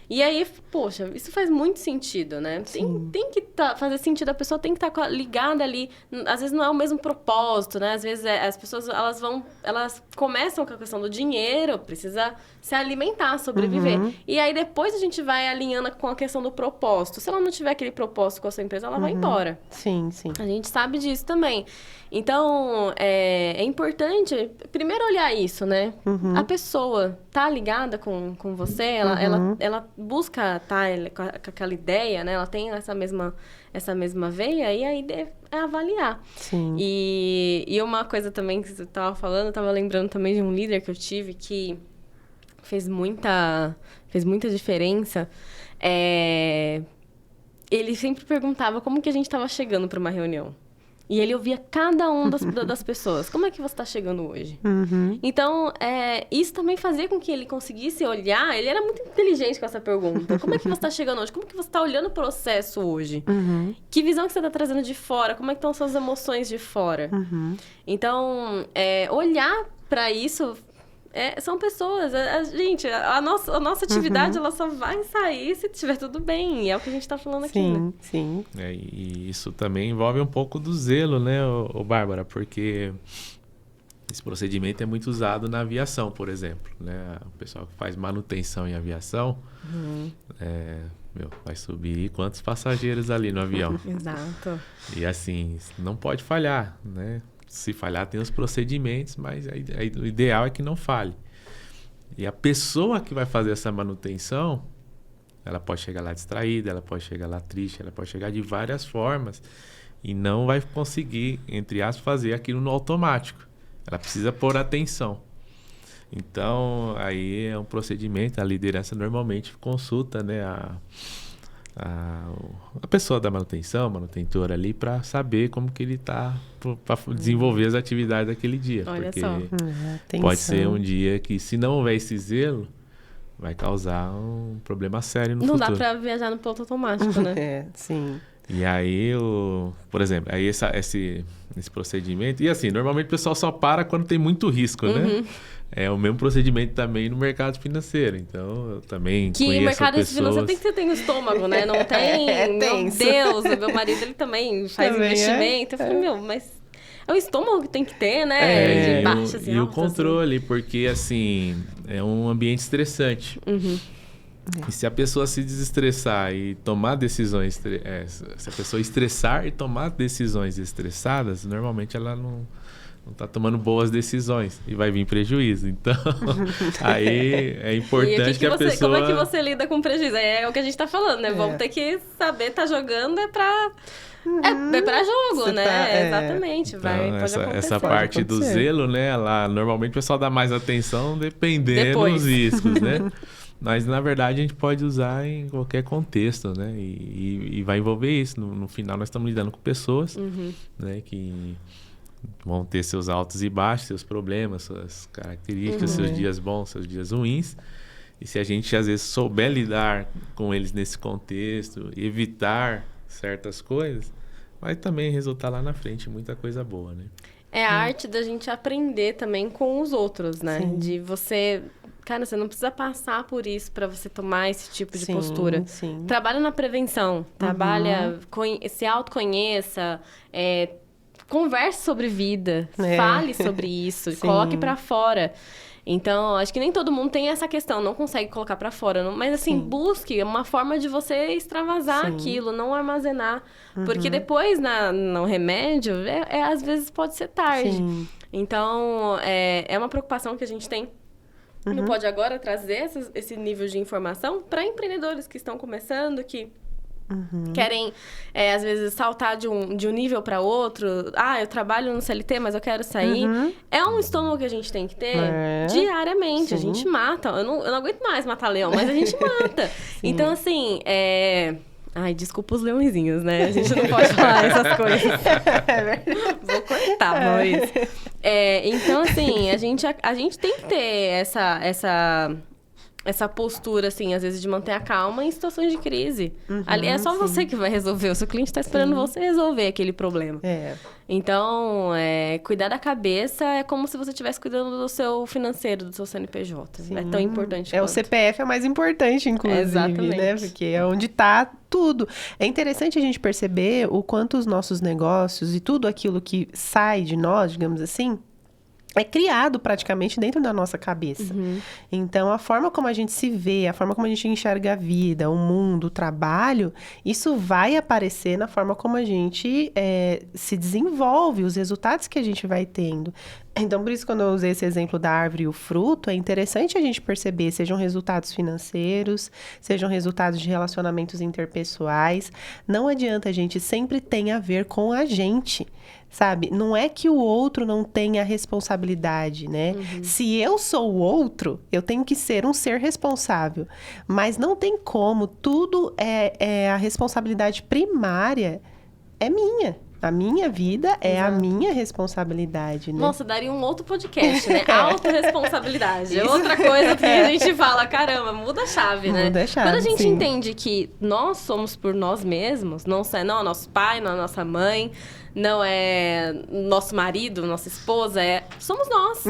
E aí, poxa, isso faz muito sentido, né? Tem que fazer sentido, a pessoa tem que estar ligada ali. Às vezes não é o mesmo propósito, né? Às vezes as pessoas, elas começam com a questão do dinheiro, precisa se alimentar, sobreviver. E aí depois a gente vai alinhando com a questão do propósito. Se ela não tiver aquele propósito com a sua empresa, ela vai embora. Sim. A gente sabe disso também. Então, é importante primeiro olhar isso, né? A pessoa tá ligada com você, ela busca com aquela ideia, né? Ela tem essa mesma veia, e aí é avaliar. Sim. E uma coisa também que você tava falando, eu tava lembrando também de um líder que eu tive que fez muita diferença. Ele sempre perguntava como que a gente estava chegando para uma reunião. E ele ouvia cada um das pessoas. Como é que você está chegando hoje? Então, isso também fazia com que ele conseguisse olhar. Ele era muito inteligente com essa pergunta. Como é que você está chegando hoje? Como que você está olhando o processo hoje? Que visão que você está trazendo de fora? Como é que estão suas emoções de fora? Então, olhar para isso... são pessoas. Gente, a nossa atividade ela só vai sair se estiver tudo bem. E é o que a gente está falando aqui, né? Sim. E isso também envolve um pouco do zelo, né, Bárbara? Porque esse procedimento é muito usado na aviação, por exemplo. Né? O pessoal que faz manutenção em aviação, vai subir quantos passageiros ali no avião? Exato. E assim, não pode falhar, né? Se falhar, tem os procedimentos, mas o ideal é que não falhe. E a pessoa que vai fazer essa manutenção, ela pode chegar lá distraída, ela pode chegar lá triste, ela pode chegar de várias formas e não vai conseguir, entre aspas, fazer aquilo no automático. Ela precisa pôr atenção. Então, aí é um procedimento, a liderança normalmente consulta, né, a pessoa da manutenção, manutentor ali, para saber como que ele está para desenvolver as atividades daquele dia. Olha porque só. pode ser um dia que, se não houver esse zelo, vai causar um problema sério no futuro. Não dá para viajar no piloto automático, né? Sim. E aí, por exemplo, aí esse procedimento... E assim, normalmente o pessoal só para quando tem muito risco, né? É o mesmo procedimento também no mercado financeiro. Então, eu também conheço pessoas... Que mercado financeiro tem que ter estômago, né? Não tem... Meu Deus, o meu marido, ele também faz investimento. Eu falei, mas... É o estômago que tem que ter, né? De baixas e altas. E o controle, porque, assim, é um ambiente estressante. E se a pessoa se desestressar e tomar decisões... se a pessoa estressar e tomar decisões estressadas, normalmente ela não está tomando boas decisões e vai vir prejuízo. Então, aí é importante que a pessoa... Como é que você lida com prejuízo? É o que a gente está falando, né? Vamos ter que saber, tá jogando é para jogo, você né? Exatamente. Então, essa parte do zelo, né? Normalmente o pessoal dá mais atenção dependendo dos riscos, né? Mas, na verdade, a gente pode usar em qualquer contexto, né? E vai envolver isso. No final, nós estamos lidando com pessoas, né? Que Vão ter seus altos e baixos, seus problemas, suas características, seus dias bons, seus dias ruins. E se a gente, às vezes, souber lidar com eles nesse contexto, evitar certas coisas, vai também resultar lá na frente muita coisa boa, né? É a arte da gente aprender também com os outros, né? Sim. De você... Cara, você não precisa passar por isso para você tomar esse tipo de postura. Sim. Trabalha na prevenção. Trabalha... Se autoconheça. Converse sobre vida. Fale sobre isso. Sim. Coloque para fora. Então, acho que nem todo mundo tem essa questão, não consegue colocar pra fora. Mas, assim, busque uma forma de você extravasar aquilo, não armazenar. Porque depois, no remédio, às vezes pode ser tarde. Sim. Então, é uma preocupação que a gente tem. Não pode agora trazer esse nível de informação para empreendedores que estão começando, que... querem, às vezes, saltar de um nível para outro. Eu trabalho no CLT, mas eu quero sair. É um estômago que a gente tem que ter diariamente. Sim. A gente mata. Eu não aguento mais matar leão, mas a gente mata. Então, assim, Ai, desculpa os leõezinhos, né? A gente não pode falar essas coisas. Vou cortar, Maurício. Então, assim, a gente tem que ter essa postura, assim, às vezes, de manter a calma em situações de crise. Ali é só você que vai resolver. O seu cliente está esperando você resolver aquele problema. Então, cuidar da cabeça é como se você estivesse cuidando do seu financeiro, do seu CNPJ. Sim. É tão importante quanto. O CPF é o mais importante, inclusive, exatamente, né? Porque é onde está tudo. É interessante a gente perceber o quanto os nossos negócios e tudo aquilo que sai de nós, digamos assim, é criado praticamente dentro da nossa cabeça. Então, a forma como a gente se vê, a forma como a gente enxerga a vida, o mundo, o trabalho, isso vai aparecer na forma como a gente se desenvolve, os resultados que a gente vai tendo. Então, por isso, quando eu usei esse exemplo da árvore e o fruto, é interessante a gente perceber, sejam resultados financeiros, sejam resultados de relacionamentos interpessoais. Não adianta, gente, sempre tem a ver com a gente, sabe? Não é que o outro não tenha responsabilidade, né? Se eu sou o outro, eu tenho que ser um ser responsável. Mas não tem como, tudo a responsabilidade primária é minha. A minha vida é a minha responsabilidade, né? Nossa, daria um outro podcast, né? Autorresponsabilidade. É outra coisa que a gente fala, caramba, muda a chave, né? Muda a chave, quando a gente entende que nós somos por nós mesmos, não é nosso pai, não é nossa mãe, não é nosso marido, nossa esposa, somos nós.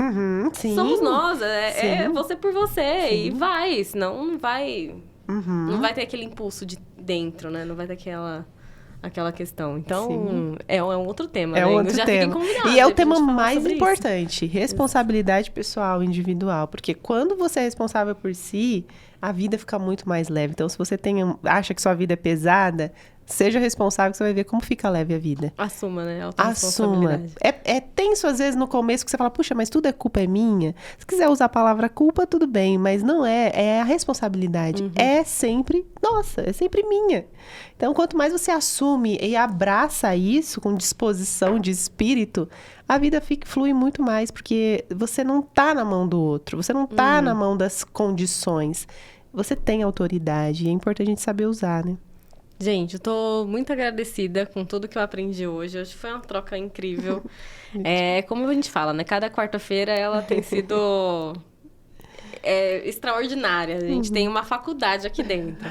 Sim. Somos nós, é você por você. Sim. E vai, senão não vai... Não vai ter aquele impulso de dentro, né? Não vai ter aquela questão. Então, é um outro tema, né? Outro já tema. E é o tema mais importante. Isso. Responsabilidade pessoal, individual. Porque quando você é responsável por si, a vida fica muito mais leve. Então, se você acha que sua vida é pesada, seja responsável que você vai ver como fica leve a vida. Assuma, né? Assuma. É tenso, às vezes, no começo, que você fala, puxa, mas tudo é culpa minha. Se quiser usar a palavra culpa, tudo bem. Mas não é. É a responsabilidade. É sempre nossa. É sempre minha. Então, quanto mais você assume e abraça isso com disposição de espírito, a vida flui muito mais. Porque você não tá na mão do outro. Você não tá na mão das condições. Você tem autoridade. E é importante a gente saber usar, né? Gente, eu tô muito agradecida com tudo que eu aprendi hoje. Hoje foi uma troca incrível. Como a gente fala, né? Cada quarta-feira ela tem sido extraordinária. A gente tem uma faculdade aqui dentro.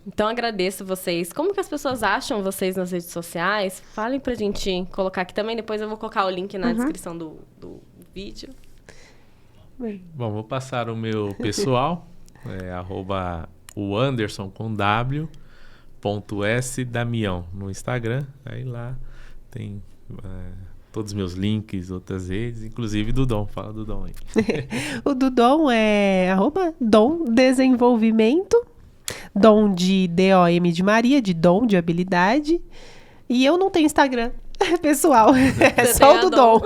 Então, agradeço vocês. Como que as pessoas acham vocês nas redes sociais? Falem pra gente colocar aqui também. Depois eu vou colocar o link na descrição do vídeo. Bom, vou passar o meu pessoal. O Anderson com W, .s Damião no Instagram. Aí lá tem todos os meus links, outras redes, inclusive do Dom. Fala do Dom aí. O do Dom é @Dom Desenvolvimento. Dom de D-O-M de Maria, de Dom, de habilidade. E eu não tenho Instagram pessoal. É só o do Dom.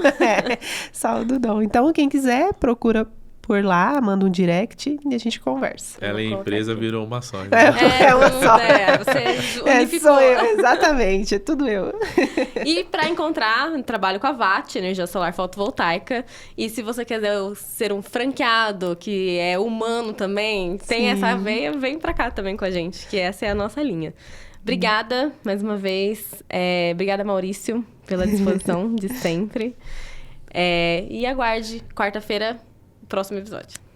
Só o do Dom. Então, quem quiser, procura por lá, manda um direct e a gente conversa. Ela em empresa virou uma só. Né? Uma só. Você unificou. Sou eu, exatamente. É tudo eu. E para encontrar, trabalho com a VAT, Energia Solar Fotovoltaica. E se você quiser ser um franqueado, que é humano também, tem essa veia, vem para cá também com a gente, que essa é a nossa linha. Obrigada, mais uma vez. Obrigada, Maurício, pela disposição de sempre. E aguarde, quarta-feira, próximo episódio.